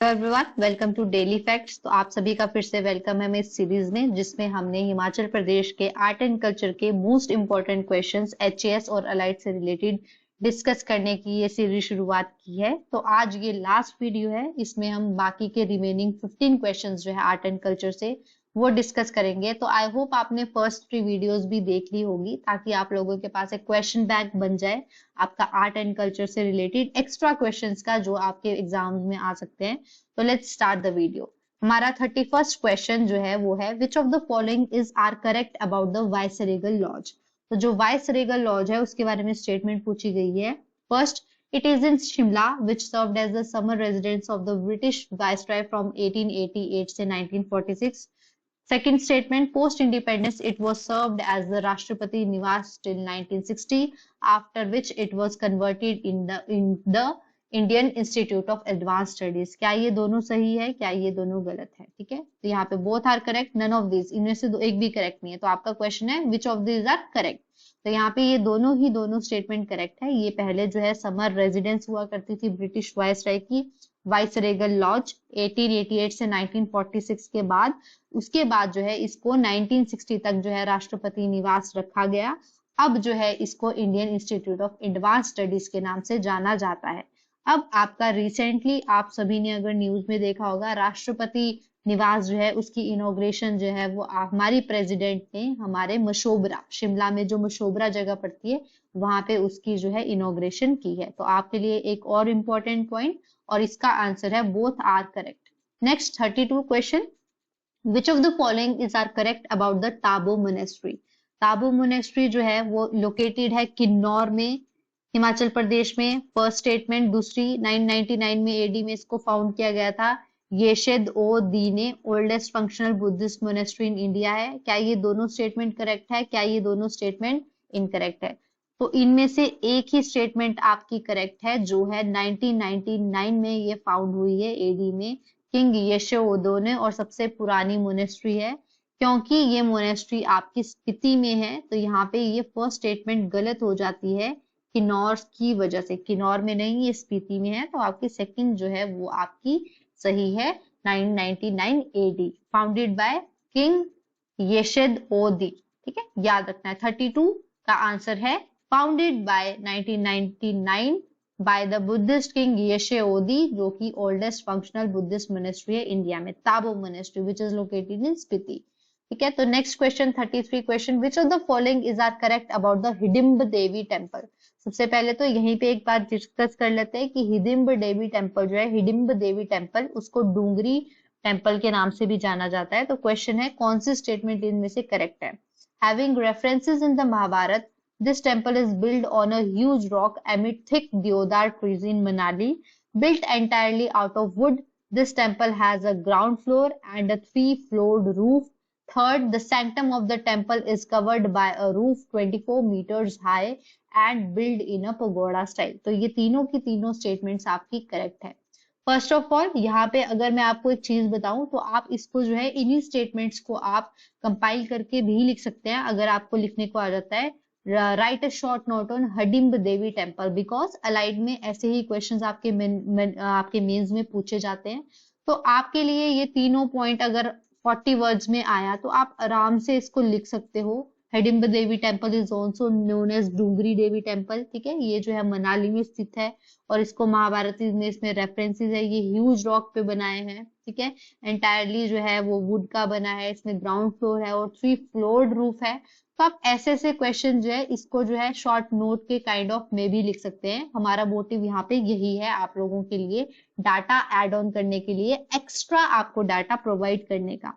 Hello everyone, welcome to daily facts. तो आप सभी का फिर से वेलकम है मैं इस सीरीज में, जिसमें हमने हिमाचल प्रदेश के आर्ट एंड कल्चर के मोस्ट इंपॉर्टेंट क्वेश्चंस एचएएस और अलाइड से रिलेटेड डिस्कस करने की ये सीरीज शुरुआत की है। तो आज ये लास्ट वीडियो है, इसमें हम बाकी के रिमेनिंग 15 क्वेश्चंस जो है आर्ट एंड कल्चर से वो डिस्कस करेंगे। तो आई होप आपने फर्स्ट 3 वीडियोस भी देख ली होगी, ताकि आप लोगों के पास एक क्वेश्चन बैंक बन जाए आपका आर्ट एंड कल्चर से रिलेटेड एक्स्ट्रा क्वेश्चंस का, जो आपके एग्जाम्स में आ सकते हैं। तो लेट्स स्टार्ट द वीडियो। हमारा 31st क्वेश्चन जो है वो है, which of the following is are correct about the viceregal lodge. तो जो वाइसरेगल लॉज है उसके बारे में स्टेटमेंट पूछी गई है। First, it is in Shimla, which served as the summer residence of the British Viceroy from 1888 से 1946. Second statement, post independence it was served as the Rashtrapati Niwas till 1960, after which it was converted in the Indian Institute of Advanced Studies. क्या ये दोनों सही है, क्या ये दोनों गलत है? ठीक है, तो यहाँ पे both are correct, none of these, इनमें से एक भी करेक्ट नहीं है। तो आपका क्वेश्चन है which of these are correct। तो यहाँ पे ये दोनों स्टेटमेंट करेक्ट है। ये पहले जो है समर रेजिडेंस हुआ करती थी ब्रिटिश वाइसराय की, वाइसरेगल लॉज 1888 से 1946 के बाद, उसके बाद जो है इसको 1960 तक जो है राष्ट्रपति निवास रखा गया। अब जो है इसको Indian institute of advance studies के नाम से जाना जाता है। अब आपका रिसेंटली आप सभी ने अगर न्यूज में देखा होगा, राष्ट्रपति निवास जो है उसकी इनॉग्रेशन जो है वो हमारी प्रेसिडेंट ने हमारे मशोबरा, शिमला में जो मशोबरा जगह पड़ती है, वहां पे उसकी जो है इनॉग्रेशन की है। तो आपके लिए एक और इम्पोर्टेंट पॉइंट, और इसका आंसर है both are correct. Next 32 question, which of the following is are correct about the Tabo monastery. Tabo monastery जो है वो लोकेटेड है किन्नौर में, हिमाचल प्रदेश में। First statement. दूसरी, 999 में एडी में इसको फाउंड किया गया था। येशेद ओ दीने, oldest functional Buddhist monastery in India है। क्या ये दोनों स्टेटमेंट करेक्ट है, क्या ये दोनों स्टेटमेंट इनकरेक्ट है? तो इनमें से एक ही स्टेटमेंट आपकी करेक्ट है, जो है 1999 में ये फाउंड हुई है एडी में, किंग येशोदो ने, और सबसे पुरानी मोनेस्ट्री है। क्योंकि ये मोनेस्ट्री आपकी स्पीति में है, तो यहाँ पे ये फर्स्ट स्टेटमेंट गलत हो जाती है किन्नौर की वजह से। किन्नौर में नहीं, ये स्पीति में है। तो आपकी सेकंड जो है वो आपकी सही है, 999 एडी, फाउंडेड बाय किंग येशेद ओ दी। ठीक है, याद रखना है। 32 का आंसर है founded by 1999 by the Buddhist king येशे ओदी, जो कि ओल्डेस्ट फंक्शनल बुद्धिस्ट मोनेस्ट्री है इंडिया में, Tabo monastery, which is located in Spiti. ठीक है, तो next question 33 question, which of the following is are correct about the Hidimba Devi temple. सबसे पहले तो यहीं पे एक बार डिस्कस कर लेते हैं कि हिडिंब देवी टेम्पल जो है, हिडिंब देवी टेम्पल, उसको डूंगरी टेम्पल के नाम से भी जाना जाता है। तो क्वेश्चन है कौन सी स्टेटमेंट इनमें से करेक्ट है। Having references in the Mahabharata, this temple is built on a huge rock amid thick deodar trees in Manali. Built entirely out of wood, this temple has a ground floor and a 3-floored roof. Third, the sanctum of the temple is covered by a roof 24 meters high and built in a pagoda style. तो ये तीनों की तीनों statements आपकी correct है। First of all, यहाँ पे अगर मैं आपको एक चीज बताऊं, तो आप इसको जो है इन्हीं स्टेटमेंट्स को आप कंपाइल करके भी लिख सकते हैं, अगर आपको लिखने को आ जाता है। Write a short note on Hidimb Devi temple, because allied में ऐसे ही क्वेश्चंस आपके मेंस में पूछे जाते हैं। तो आपके लिए ये तीनों पॉइंट अगर 40 वर्ड्स में आया, तो आप आराम से इसको लिख सकते हो। Hidimba Devi temple is also known as Dhungri Devi temple. ठीक है, ये जो है मनाली में स्थित है, और इसको महाभारत में इसमें रेफरेंसेस है। ये ह्यूज रॉक पे बनाए हैं। ठीक है, एंटायरली जो है वो वुड का बना है, इसमें ग्राउंड फ्लोर है और 3-फ्लोर्ड रूफ है। तो आप ऐसे ऐसे क्वेश्चन जो है इसको जो है शॉर्ट नोट के काइंड ऑफ में भी लिख सकते हैं। हमारा मोटिव यहाँ पे यही है, आप लोगों के लिए डाटा ऐड ऑन करने के लिए, एक्स्ट्रा आपको डाटा प्रोवाइड करने का।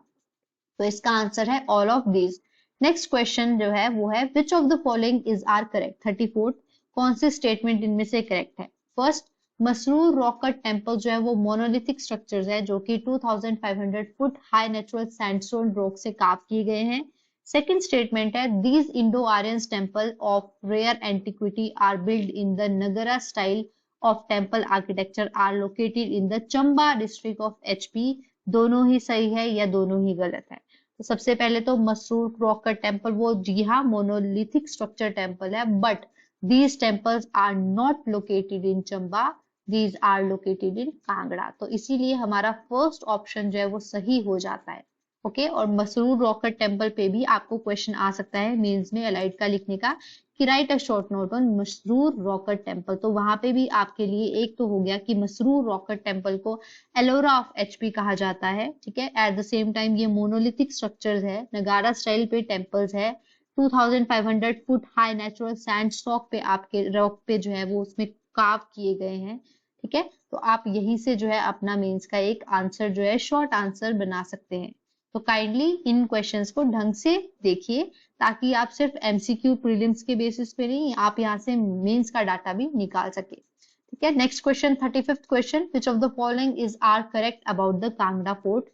तो इसका आंसर है all of these. Next question जो है वो है, which of the following is are correct. 34, कौन सी स्टेटमेंट इनमें से करेक्ट है। First, Masroor rock cut temple जो है वो मोनोलिथिक स्ट्रक्चर्स है, जो कि 2500 foot high natural sandstone rock से कार्व किए गए हैं। सेकेंड स्टेटमेंट है, these Indo Aryan temple of rare antiquity are build in the Nagara style of temple architecture are located in the Chamba district of HP. दोनों ही सही है या दोनों ही गलत है? तो सबसे पहले तो मसरूर रॉक कट टेम्पल, वो जी हाँ मोनोलिथिक स्ट्रक्चर टेम्पल है, but these temples are not located in Chamba. These are located in Kangra. तो इसीलिए हमारा फर्स्ट ऑप्शन जो है वो सही हो जाता है। ओके और मसरूर रॉकेट टेम्पल पे भी आपको क्वेश्चन आ सकता है मेंस में अलाइड का लिखने का कि right a short note on Masroor rocket temple. तो वहां पे भी आपके लिए एक तो हो गया कि मसरूर रॉकेट टेम्पल को एलोरा ऑफ एचपी कहा जाता है, ठीक है। एट द सेम टाइम ये मोनोलिथिक स्ट्रक्चर्स है, नगारा स्टाइल पे टेम्पल्स है, 2500 फुट हाई नेचुरल सैंडस्टॉक पे आपके रॉक पे जो है वो उसमें कार्व किए गए हैं, ठीक है। तो आप यहीं से जो है अपना मेंस का एक आंसर जो है शॉर्ट आंसर बना सकते हैं। तो काइंडली इन क्वेश्चंस को ढंग से देखिए ताकि आप सिर्फ एमसीक्यू प्रीलिम्स के बेसिस पे नहीं, आप यहाँ से मेंस का डाटा भी निकाल सके, ठीक है। Next question 35th question, which of the following is are correct about the Kangra fort.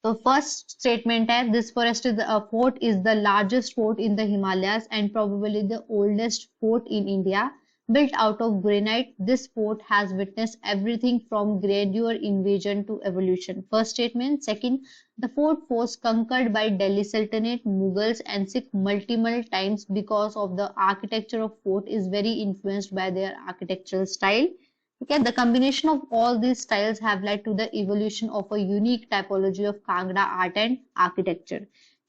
तो फर्स्ट स्टेटमेंट है this forest is fort is the largest fort in the Himalayas and probably the oldest fort in India built out of granite. This fort has witnessed everything from grandeur invasion to evolution. First statement. Second, the fort was conquered by Delhi Sultanate, Mughals and Sikh multiple times because of the architecture of fort is very influenced by their architectural style. Okay, the combination of all these styles have led to the evolution of a unique typology of Kangra art and architecture.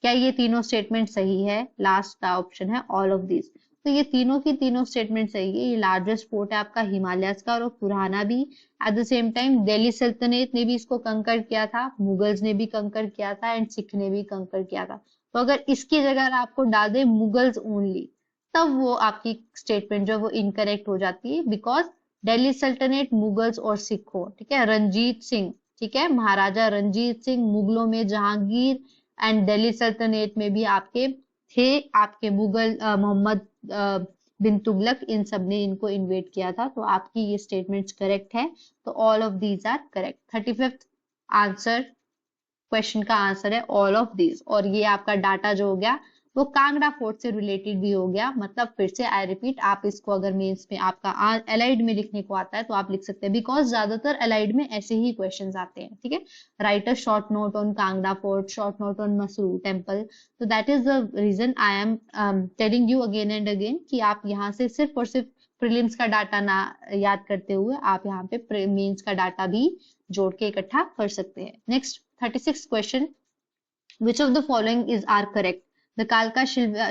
क्या ये तीनों statement सही है? Last का option है all of this. तो ये तीनों की तीनों स्टेटमेंट सही है। ये लार्जेस्ट फोर्ट है आपका हिमालयस का और पुराना भी। At the same time Delhi सल्तनत ने भी इसको कंकर किया था, मुगल्स ने भी कंकर किया था एंड सिख ने भी कंकर किया था। तो अगर इसकी जगह आपको डाल दे मुगल्स ओनली, तब वो आपकी स्टेटमेंट जो वो इनकरेक्ट हो जाती है, बिकॉज दिल्ली सल्तनत मुगल्स और सिख हो, ठीक है। रंजीत सिंह, ठीक है, महाराजा रंजीत सिंह, मुगलों में जहांगीर एंड दिल्ली सल्तनत में भी आपके थे आपके मुगल मोहम्मद बिन तुगलक, इन सब ने इनको इन्वेट किया था। तो आपकी ये स्टेटमेंट्स करेक्ट है। तो all of these are correct. 35th answer question का आंसर है ऑल ऑफ दीज। और ये आपका डाटा जो हो गया वो कांगड़ा फोर्ट से रिलेटेड भी हो गया। मतलब फिर से आई रिपीट, आप इसको अगर मेंस में आपका अलाइड में लिखने को आता है तो आप लिख सकते हैं, बिकॉज ज्यादातर अलाइड में ऐसे ही क्वेश्चंस आते हैं, ठीक है। Write a short note on Kangra fort, short note on Masroor temple. तो that is the reason I am telling you again and again कि आप यहाँ से सिर्फ और सिर्फ प्रीलिम्स का डाटा ना याद करते हुए आप यहाँ पे मेंस का डाटा भी जोड़ के इकट्ठा कर सकते हैं। Next 36th question, which of the following is are correct? The Kalka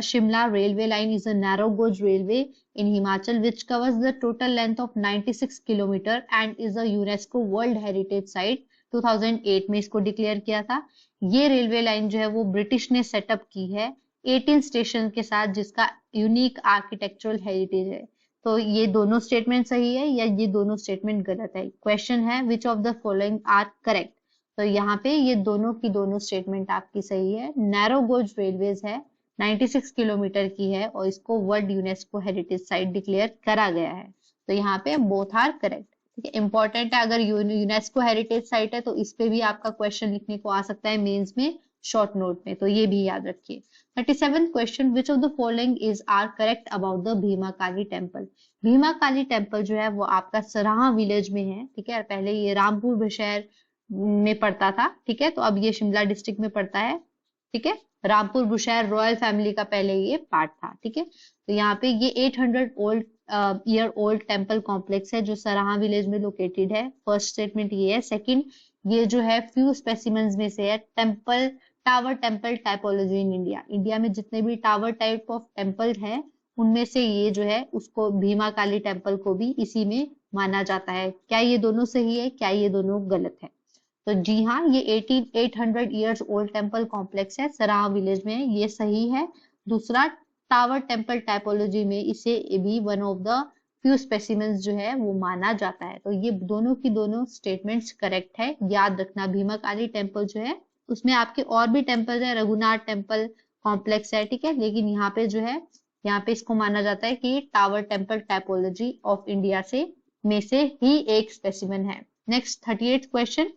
Shimla railway line is a narrow gauge railway in Himachal which covers the total length of 96 km and is a UNESCO World Heritage Site। 2008 में इसको declare किया था। ये railway line जो है वो British ने setup की है 18 स्टेशन के साथ, जिसका यूनिक आर्किटेक्चरल हेरिटेज है। तो ये दोनों स्टेटमेंट सही है या ये दोनों स्टेटमेंट गलत है? क्वेश्चन है which of the following are correct. तो यहाँ पे ये दोनों की दोनों स्टेटमेंट आपकी सही है। नैरो गोज रेलवेज है, 96 किलोमीटर की है और इसको world UNESCO heritage site declare करा गया है। तो यहाँ पे बोथ आर करेक्ट, ठीक है। इंपॉर्टेंट है, अगर यूनेस्को हेरिटेज साइट है तो इस पे भी आपका क्वेश्चन लिखने को आ सकता है मेंस में शॉर्ट नोट में, तो ये भी याद रखिए। 37th question, which of the following is are correct about the Bhima Kali temple. Bhima Kali temple जो है वो आपका सराहा विलेज में है, ठीक है। पहले ये रामपुर बुशहर में पड़ता था, ठीक है। तो अब ये शिमला डिस्ट्रिक्ट में पड़ता है, ठीक है। रामपुर बुशहर रॉयल फैमिली का पहले ये पार्ट था, ठीक है। तो यहाँ पे ये 800 ईयर ओल्ड टेम्पल कॉम्प्लेक्स है जो सराहा विलेज में लोकेटेड है। फर्स्ट स्टेटमेंट ये है। सेकंड, ये जो है फ्यू स्पेसिमेंस में से है temple tower temple typology in India. India में जितने भी टावर टाइप ऑफ टेम्पल है उनमें से ये जो है उसको भीमा काली टेम्पल को भी इसी में माना जाता है। क्या ये दोनों सही है, क्या ये दोनों गलत है? तो जी हाँ, ये 800 ईयर्स ओल्ड टेम्पल कॉम्प्लेक्स है, सराहा विलेज में, ये सही है। दूसरा, टावर टेम्पल टाइपोलॉजी में इसे भी one of the few specimens जो है वो माना जाता है। तो ये दोनों की दोनों स्टेटमेंट्स करेक्ट है। याद रखना, भीमा काली टेम्पल जो है उसमें आपके और भी टेम्पल है, रघुनाथ टेम्पल कॉम्प्लेक्स है, ठीक है। लेकिन यहाँ पे जो है, यहाँ पे इसको माना जाता है कि tower temple typology of India से में से ही एक स्पेसिमेन है। Next 38th question,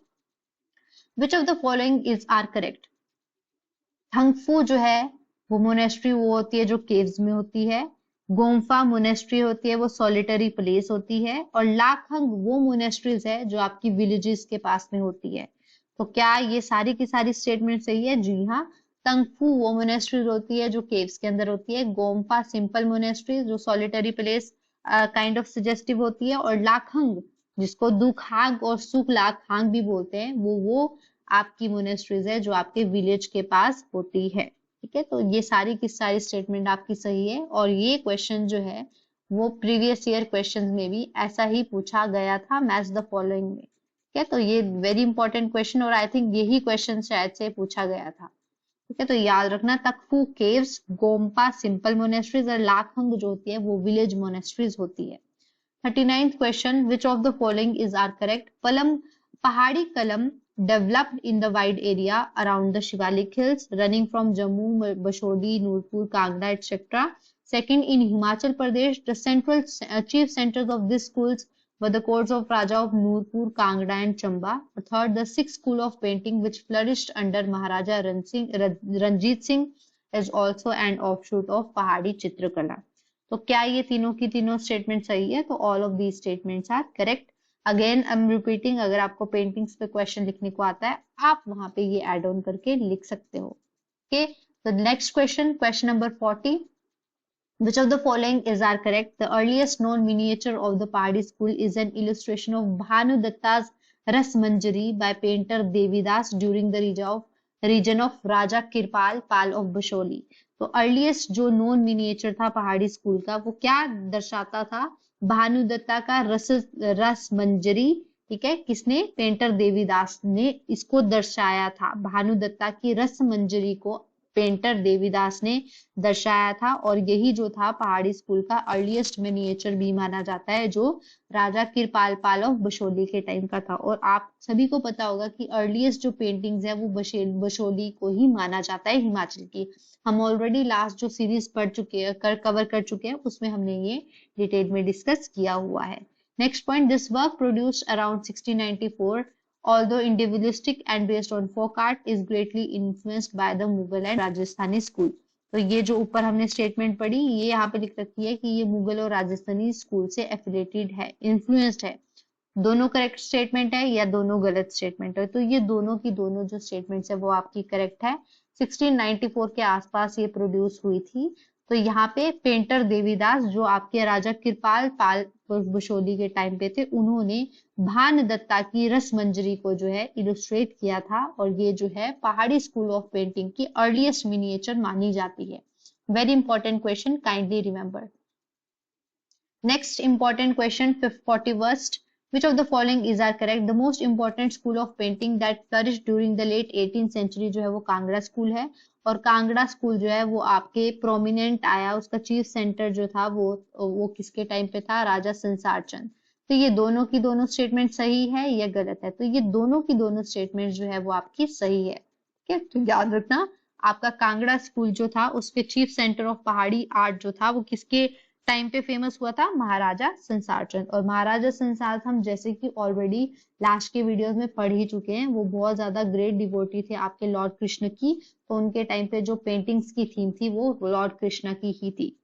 which of the following is are correct. थंगफू जो है वो मोनेस्ट्री वो होती है जो केव्स में होती है, गोम्फा मोनेस्ट्री होती है वो सॉलिटरी प्लेस होती है, और लाखंग वो मोनेस्ट्रीज है जो आपकी विलेजेस के पास में होती है। तो क्या ये सारी की सारी स्टेटमेंट सही है? जी हाँ। तंगफू वो मोनेस्ट्रीज होती है जो केव्स के अंदर होती है, गोम्फा सिंपल मोनेस्ट्री जो solitary place kind of suggestive होती है, और लाखंग जिसको दुखाग और सुख लाखांग भी बोलते हैं, वो आपकी मोनेस्ट्रीज है जो आपके विलेज के पास होती है। ठीक है, तो ये सारी की सारी स्टेटमेंट आपकी सही है, और ये क्वेश्चन जो है वो प्रीवियस ईयर क्वेश्चन में भी ऐसा ही पूछा गया था, मैच द फॉलोइंग में। ठीक है, तो ये वेरी इंपॉर्टेंट क्वेश्चन, और आई थिंक यही क्वेश्चन शायद से पूछा गया था। ठीक है, तो याद रखना, तकफू केव्स, गोम्पा सिंपल मोनेस्ट्रीज, और लाखंग जो होती है वो विलेज मोनेस्ट्रीज होती है। 39th question, which of the following is are correct? Palam, Pahadi Kalam developed in the wide area around the Shivalik hills running from Jammu, Bashodi, Nurpur, Kangra, etc. Second, in Himachal Pradesh, the central chief centers of these schools were the courts of Raja of Nurpur, Kangra and Chamba. Third, the sixth school of painting which flourished under Maharaja Ranjit Singh is also an offshoot of Pahadi Chitrakala. तो क्या ये तीनों की तीनों statement सही है? तो all of the statements are correct. Again I am repeating, अगर आपको पेंटिंग्स पे क्वेश्चन लिखने को आता है, आप वहां पे ये ऐड ऑन करके लिख सकते हो। ओके, तो next question, question number 40, which of the following is are correct? The earliest known miniature of the Pahadi school is an illustration of Bhanu Datta's Ras Manjari by painter Devidas during the region of Raja Kirpal Pal of Basholi. तो earliest जो known miniature था पहाड़ी school का, वो क्या दर्शाता था? भानुदत्ता का रस मंजरी। ठीक है, किसने? पेंटर देवीदास ने इसको दर्शाया था। भानुदत्ता की रस मंजरी को पेंटर देवीदास ने दर्शाया था, और यही जो था पहाड़ी स्कूल का अर्लीस्ट मिनिएचर भी माना जाता है, जो राजा किरपाल पाल ऑफ बशोली के टाइम का था। और आप सभी को पता होगा कि अर्लीस्ट जो पेंटिंग्स है वो बशोली को ही माना जाता है, हिमाचल की। हम ऑलरेडी लास्ट जो सीरीज पढ़ चुके हैं, कवर कर चुके हैं, उसमें हमने ये डिटेल में डिस्कस किया हुआ है। Next point, this work produced around 1694, although individualistic and based on folk art, is greatly influenced by the Mughal and Rajasthani school. तो ये जो ऊपर हमने स्टेटमेंट पढ़ी, ये यहाँ पे लिख रखी है कि ये मुगल और राजस्थानी स्कूल से एफिलेटेड है, इन्फ्लुएंस्ड है। दोनों करेक्ट स्टेटमेंट है या दोनों गलत स्टेटमेंट है? तो ये दोनों की दोनों जो स्टेटमेंट्स है वो आपकी करेक्ट है। 1694 के आसपास ये प्रोड्यूस हुई थी। तो यहाँ पे पेंटर देवीदास, जो आपके राजा कृपाल पाल बशोली के टाइम पे थे, उन्होंने भान दत्ता की रस मंजरी को जो है इलुस्ट्रेट किया था, और ये जो है पहाड़ी स्कूल ऑफ पेंटिंग की अर्लीस्ट मिनिएचर मानी जाती है। Very important question, kindly remember. Next important question, 41st, which of the following is are correct? The most important school of painting that flourished during the late 18th century जो है वो Kangra school है, और Kangra school जो है वो आपके prominent आया, उसका चीफ सेंटर जो था वो किसके टाइम पे था? राजा संसार चंद। तो ये दोनों की दोनों स्टेटमेंट सही है या गलत है? तो ये दोनों की दोनों स्टेटमेंट जो है वो आपकी सही है। ठीक है, तो याद रखना, आपका कांगड़ा स्कूल जो था उसके चीफ सेंटर ऑफ पहाड़ी आर्ट जो था वो किसके टाइम पे फेमस हुआ था? महाराजा संसार चंद। और महाराजा संसार हम जैसे कि ऑलरेडी लास्ट के वीडियोस में पढ़ ही चुके हैं, वो बहुत ज्यादा ग्रेट डिवोटी थे आपके लॉर्ड कृष्ण की। तो उनके टाइम पे जो पेंटिंग्स की थीम थी वो लॉर्ड कृष्ण की ही थी।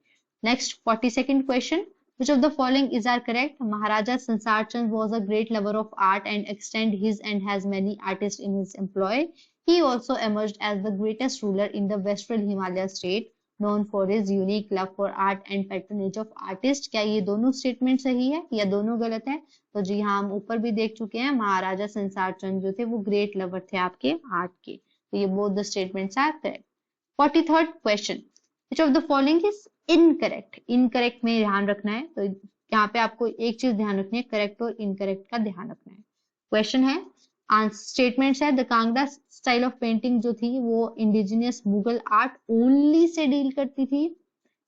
Next 42nd question, which of the following is are correct? Maharaja Sansar Chand was a great lover of art and extend his and has many artists in his employ. He also emerged as the greatest ruler in the western Himalaya state, known for his unique love for art and patronage of artists. क्या ये दोनों statement सही है या दोनों गलत है? तो जी हाँ, हम ऊपर भी देख चुके हैं, महाराजा संसार चंद जो थे वो ग्रेट लवर थे आपके आर्ट के। तो ये both the statements are correct. 43rd question, which of the following is incorrect? Incorrect में ध्यान रखना है, तो यहाँ पे आपको एक चीज ध्यान रखनी है, करेक्ट और इनकरेक्ट का ध्यान रखना है। क्वेश्चन है, स्टेटमेंट्स है, the Kangra style of painting जो थी वो इंडिजिनियस मुगल आर्ट ओनली से डील करती थी।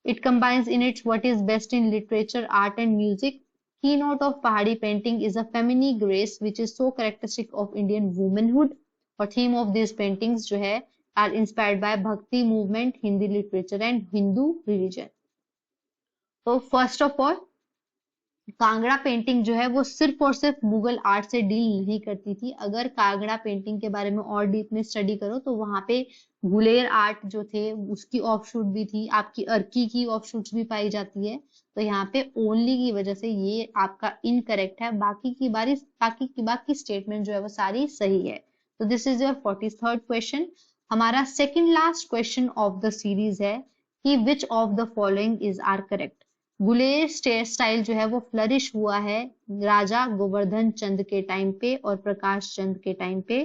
It combines in its what is best in literature, art and music. Keynote of Pahari painting is a feminine grace which is so characteristic of Indian womanhood. और theme of this paintings जो है are inspired by Bhakti movement, Hindi literature and Hindu religion. तो first of all Kangra painting जो है वो सिर्फ और सिर्फ मुगल आर्ट से डील नहीं करती थी। अगर कांगड़ा पेंटिंग के बारे में और डीप में स्टडी करो तो वहां पे गुलेर आर्ट जो थे उसकी ऑफशूट भी थी, आपकी अर्की की ऑफशूट्स भी पाई जाती है। तो यहाँ पे ओनली की वजह से ये आपका इनकरेक्ट है, बाकी स्टेटमेंट जो है वो सारी सही है। तो this is your 43rd question. हमारा second last question of the series है कि which of the following is are correct? Guler style जो है वो फ्लरिश हुआ है राजा गोवर्धन चंद के टाइम पे और प्रकाश चंद के टाइम पे।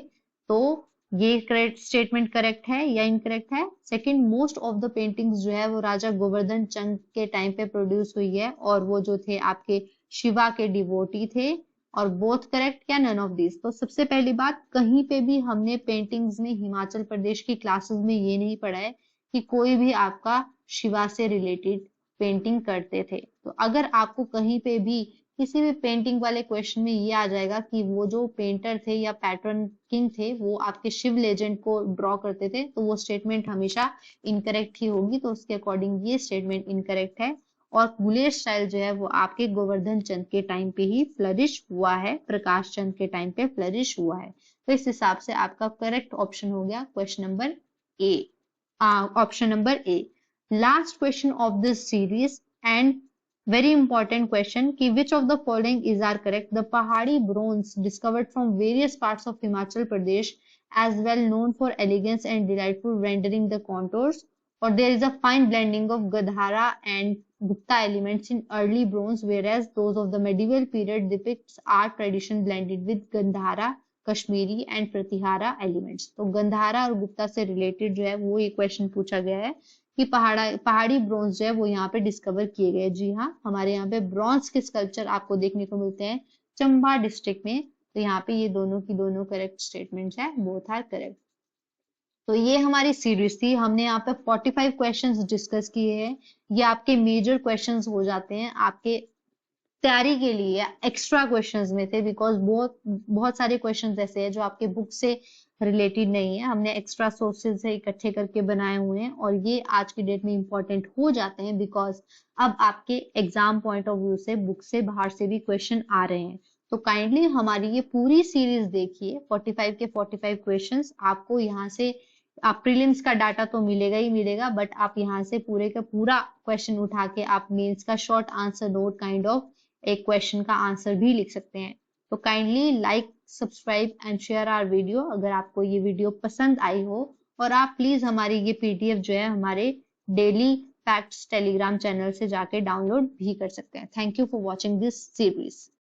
तो ये करेक्ट स्टेटमेंट करेक्ट है या इनकरेक्ट है? Second, most of the paintings जो है वो राजा गोवर्धन चंद के टाइम पे प्रोड्यूस हुई है और वो जो थे आपके शिवा के डिवोटी थे। और बोथ करेक्ट क्या नन ऑफ दिस? तो सबसे पहली बात, कहीं पे भी हमने पेंटिंग्स में हिमाचल प्रदेश की क्लासेस में ये नहीं पढ़ा है कि कोई भी आपका शिवा से रिलेटेड पेंटिंग करते थे। तो अगर आपको कहीं पे भी किसी भी पेंटिंग वाले क्वेश्चन में ये आ जाएगा कि वो जो पेंटर थे या पैटर्न किंग थे वो आपके शिव लेजेंड को ड्रॉ करते थे, तो वो स्टेटमेंट हमेशा इनकरेक्ट ही होगी। तो उसके अकॉर्डिंग ये स्टेटमेंट इनकरेक्ट है। और गुलेर स्टाइल जो है वो आपके गोवर्धन चंद के टाइम पे ही फ्लरिश हुआ है, प्रकाश चंद के टाइम पे फ्लरिश हुआ है। तो इस हिसाब से आपका करेक्ट ऑप्शन हो गया question number A, option number A. Last question of this series and very important question कि which of the following is are correct? The Pahadi bronze discovered from various parts of Himachal Pradesh as well known for elegance and delightful rendering the contours, or there is a fine blending of Gandhara and Gupta elements in early bronze whereas those of the medieval period depicts art tradition blended with Gandhara, Kashmiri and Pratihara elements। तो गंधारा और गुप्ता से related जो है वो ये question पूछा गया है कि पहाड़ी ब्रॉन्ज जो है वो यहाँ पे डिस्कवर किए गए। जी हाँ, हमारे यहाँ पे ब्रॉन्ज के स्कल्पचर आपको देखने को मिलते हैं चंबा डिस्ट्रिक्ट में। तो यहाँ पे ये दोनों की दोनों करेक्ट स्टेटमेंट्स है, बोथ आर करेक्ट। तो ये हमारी सीरीज थी, हमने यहाँ पे 45 क्वेश्चंस डिस्कस किए हैं। ये आपके मेजर क्वेश्चंस हो जाते हैं आपके तैयारी के लिए, एक्स्ट्रा क्वेश्चंस में थे बिकॉज बहुत बहुत सारे क्वेश्चंस ऐसे हैं जो आपके बुक से रिलेटेड नहीं है, हमने एक्स्ट्रा सोर्सेज से इकट्ठे करके बनाए हुए हैं और ये आज की डेट में इंपॉर्टेंट हो जाते हैं बिकॉज अब आपके एग्जाम पॉइंट ऑफ व्यू से बुक से बाहर से भी क्वेश्चन आ रहे हैं। तो काइंडली हमारी ये पूरी सीरीज देखिए, 45 के 45 क्वेश्चंस आपको यहाँ से, आप प्रीलिम्स का डाटा तो मिलेगा ही मिलेगा बट आप यहाँ से पूरे का पूरा क्वेश्चन उठा के आप मेंस का short answer note kind of एक क्वेश्चन का आंसर भी लिख सकते हैं। तो kindly like, subscribe and share our video अगर आपको ये वीडियो पसंद आई हो, और आप प्लीज हमारी ये पीडीएफ जो है हमारे डेली फैक्ट्स टेलीग्राम चैनल से जाके डाउनलोड भी कर सकते हैं। Thank you for watching this series.